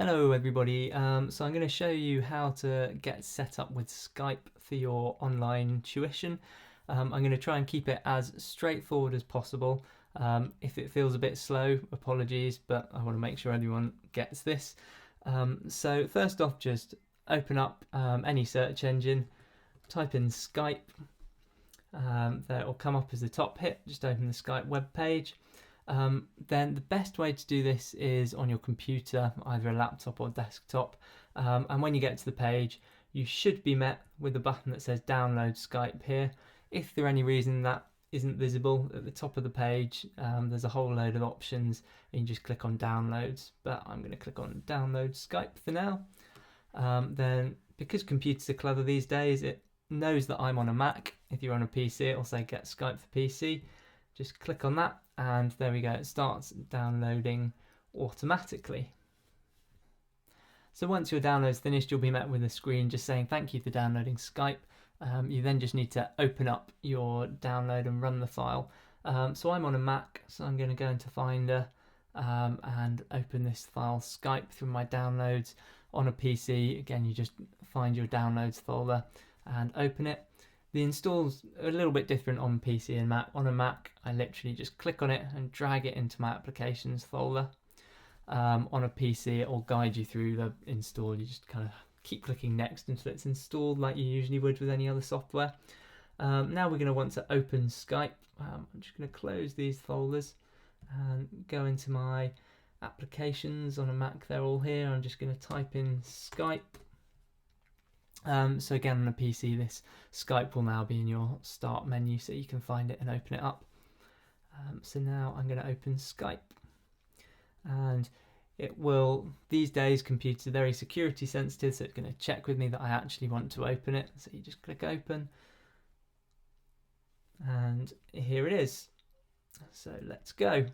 Hello everybody, so I'm going to show you how to get set up with Skype for your online tuition. I'm going to try and keep it as straightforward as possible. If it feels a bit slow, apologies, but I want to make sure everyone gets this. So first off, just open up any search engine, type in Skype. There it will come up as the top hit. Just open the Skype web page. Then the best way to do this is on your computer, either a laptop or desktop. And when you get to the page, you should be met with a button that says download Skype here. If for any reason that isn't visible at the top of the page, there's a whole load of options and you just click on downloads, but I'm going to click on download Skype for now. Then because computers are clever these days, it knows that I'm on a Mac. If you're on a PC, it'll say get Skype for PC. Just click on that and there we go, it starts downloading automatically. So once your download's finished, you'll be met with a screen just saying thank you for downloading Skype. You then just need to open up your download and run the file. So I'm on a Mac, so I'm going to go into Finder and open this file Skype through my downloads. On a PC, again, you just find your downloads folder and open it. The install's a little bit different on PC and Mac. On a Mac, I literally just click on it and drag it into my applications folder. On a PC, it will guide you through the install. You just kind of keep clicking next until it's installed like you usually would with any other software. Now we're going to want to open Skype. I'm just going to close these folders and go into my applications on a Mac. They're all here. I'm just going to type in Skype. So again, on a PC, this Skype will now be in your start menu so you can find it and open it up. So now I'm going to open Skype, and it will, these days computers are very security sensitive, so it's going to check with me that I actually want to open it. So you just click open and here it is. So let's go.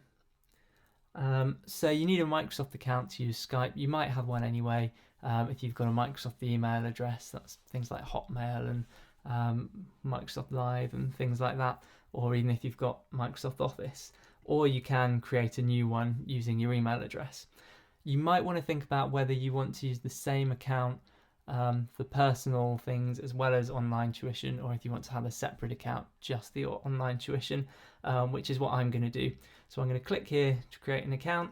So you need a Microsoft account to use Skype. You might have one anyway. If you've got a Microsoft email address, that's things like Hotmail and Microsoft Live and things like that, or even if you've got Microsoft Office, or you can create a new one using your email address. You might want to think about whether you want to use the same account for personal things as well as online tuition, or if you want to have a separate account just for your online tuition, which is what I'm going to do. So I'm going to click here to create an account,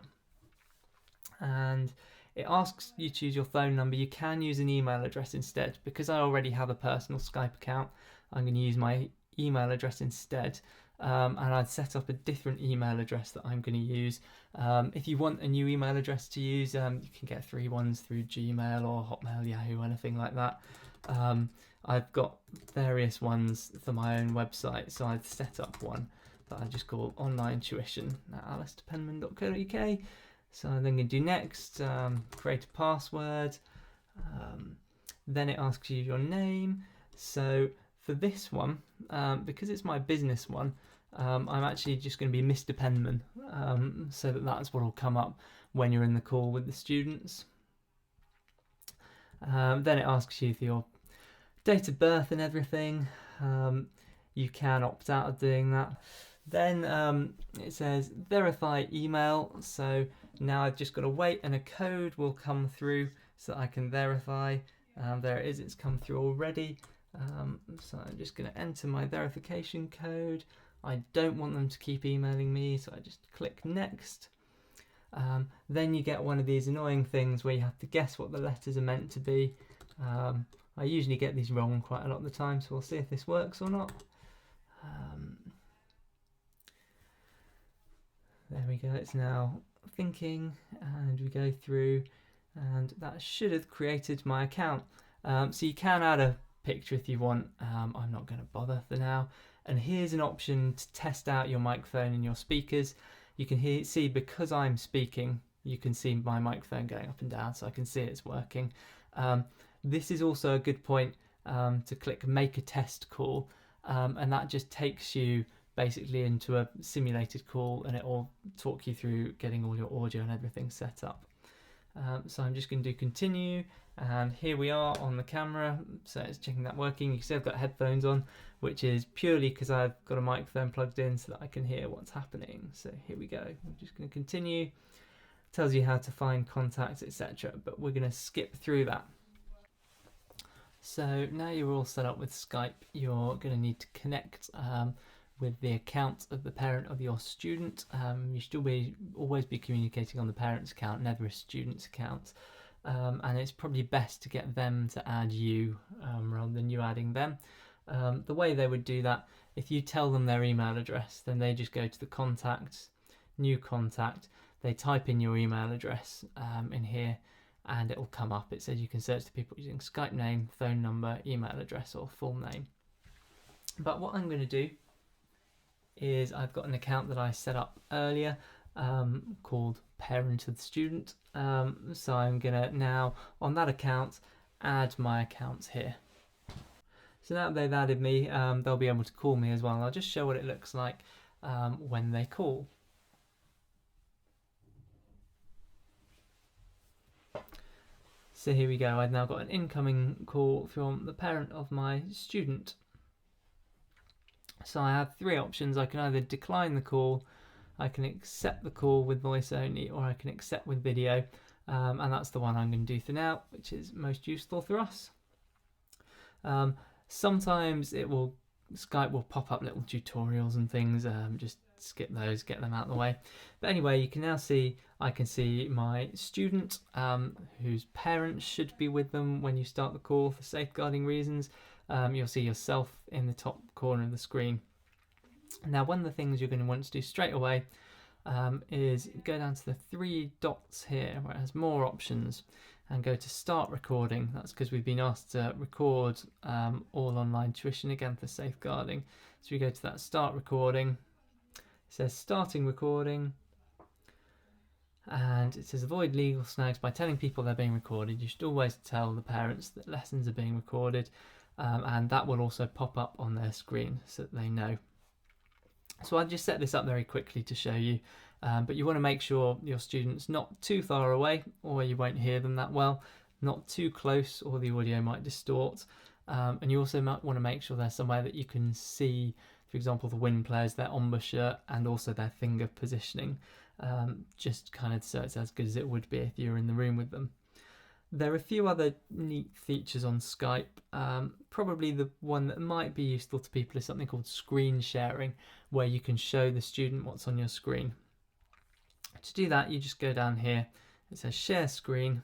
and it asks you to choose your phone number. You can use an email address instead. Because I already have a personal Skype account, I'm going to use my email address instead. And I'd set up a different email address that I'm going to use. If you want a new email address to use, you can get 3 ones through Gmail or Hotmail, Yahoo, anything like that. I've got various ones for my own website, so I've set up one that I just call online tuition at alistairpenman.co.uk. So I'm then going to do next, create a password, then it asks you your name. So for this one, because it's my business one, I'm actually just going to be Mr. Penman, so that's what will come up when you're in the call with the students. Then it asks you for your date of birth and everything. You can opt out of doing that. Then it says verify email, so now I've just got to wait and a code will come through so that I can verify. There it is, it's come through already. So I'm just going to enter my verification code. I don't want them to keep emailing me, so I just click next. Then you get one of these annoying things where you have to guess what the letters are meant to be. I usually get these wrong quite a lot of the time, so we'll see if this works or not. There we go, it's now thinking, and we go through, and that should have created my account. So you can add a picture if you want. I'm not going to bother for now. And here's an option to test out your microphone and your speakers. You can see, because I'm speaking, you can see my microphone going up and down, so I can see it's working. This is also a good point to click make a test call, and that just takes you basically into a simulated call, and it will talk you through getting all your audio and everything set up. So I'm just going to do continue, and here we are on the camera, so it's checking that working. You can see I've got headphones on, which is purely because I've got a microphone plugged in so that I can hear what's happening. So here we go, I'm just going to continue. tells you how to find contacts, etc. But we're going to skip through that. So now you're all set up with Skype, you're going to need to connect with the account of the parent of your student. You should always be communicating on the parent's account, never a student's account. And it's probably best to get them to add you rather than you adding them. The way they would do that, if you tell them their email address, then they just go to the contacts, new contact, they type in your email address in here, and it will come up. It says you can search the people using Skype name, phone number, email address, or full name. But what I'm going to do is I've got an account that I set up earlier called Parent of the Student. So I'm going to now, on that account, add my accounts here. So now they've added me, they'll be able to call me as well. I'll just show what it looks like when they call. So here we go, I've now got an incoming call from the parent of my student. So I have three options. I can either decline the call, I can accept the call with voice only, or I can accept with video. And that's the one I'm going to do for now, which is most useful for us. Sometimes Skype will pop up little tutorials and things, just skip those, get them out of the way. But anyway, you can now see, I can see my student, whose parents should be with them when you start the call for safeguarding reasons. You'll see yourself in the top corner of the screen. Now, one of the things you're going to want to do straight away is go down to the three dots here where it has more options and go to start recording. That's because we've been asked to record all online tuition again for safeguarding. So we go to that start recording. It says starting recording, and it says avoid legal snags by telling people they're being recorded. You should always tell the parents that lessons are being recorded, and that will also pop up on their screen so that they know. So I'll just set this up very quickly to show you, but you want to make sure your student's not too far away or you won't hear them that well, not too close or the audio might distort, and you also might want to make sure they're somewhere that you can see, for example, the WIN players, their embouchure and also their finger positioning, just kind of so it's as good as it would be if you were in the room with them. There are a few other neat features on Skype. Probably the one that might be useful to people is something called screen sharing, where you can show the student what's on your screen. To do that, you just go down here. It says share screen.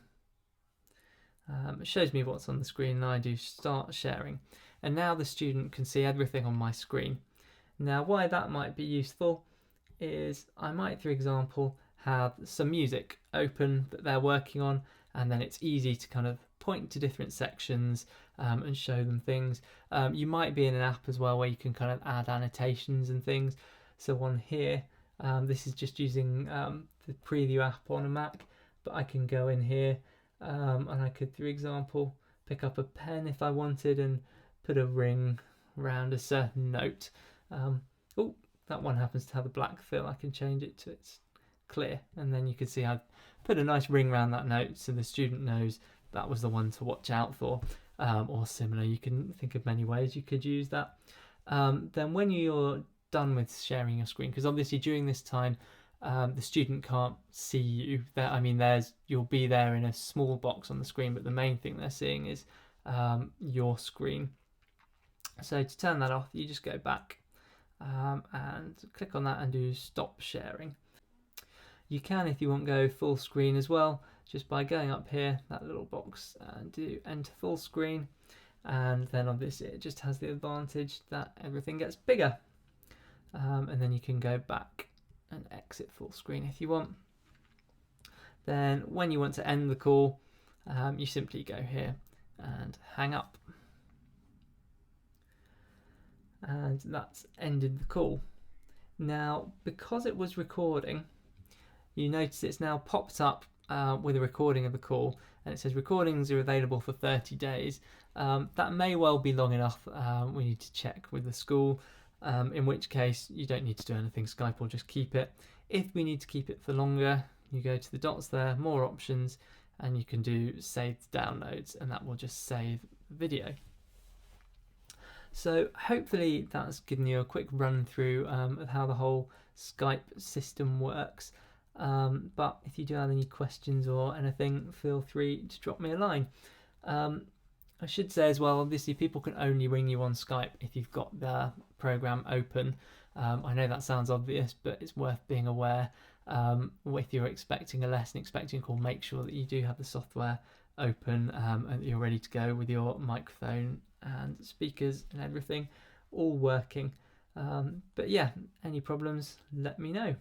It shows me what's on the screen, and I do start sharing. And now the student can see everything on my screen. Now, why that might be useful is I might, for example, have some music open that they're working on, and then it's easy to kind of point to different sections and show them things. You might be in an app as well where you can kind of add annotations and things. So on here, this is just using the preview app on a Mac, but I can go in here and I could, for example, pick up a pen if I wanted and put a ring around a certain note. Oh, that one happens to have a black fill. I can change it to its clear, and then you can see I've put a nice ring around that note so the student knows that was the one to watch out for, or similar. You can think of many ways you could use that. Then when you're done with sharing your screen, because obviously during this time the student can't see you there. I mean, you'll be there in a small box on the screen, but the main thing they're seeing is your screen. So to turn that off, you just go back and click on that and do stop sharing. You can, if you want, go full screen as well, just by going up here, that little box, and do enter full screen. And then obviously it just has the advantage that everything gets bigger. And then you can go back and exit full screen if you want. Then when you want to end the call, you simply go here and hang up. And that's ended the call. Now, because it was recording, you notice it's now popped up with a recording of the call, and it says recordings are available for 30 days. That may well be long enough. We need to check with the school, in which case you don't need to do anything. Skype will just keep it. If we need to keep it for longer, you go to the dots there, more options, and you can do saved downloads, and that will just save the video. So hopefully that's given you a quick run through of how the whole Skype system works. But if you do have any questions or anything, feel free to drop me a line. I should say as well, obviously people can only ring you on Skype if you've got the program open. I know that sounds obvious, but it's worth being aware. If you're expecting a lesson, expecting a call, make sure that you do have the software open and that you're ready to go with your microphone and speakers and everything all working. But yeah, any problems, let me know.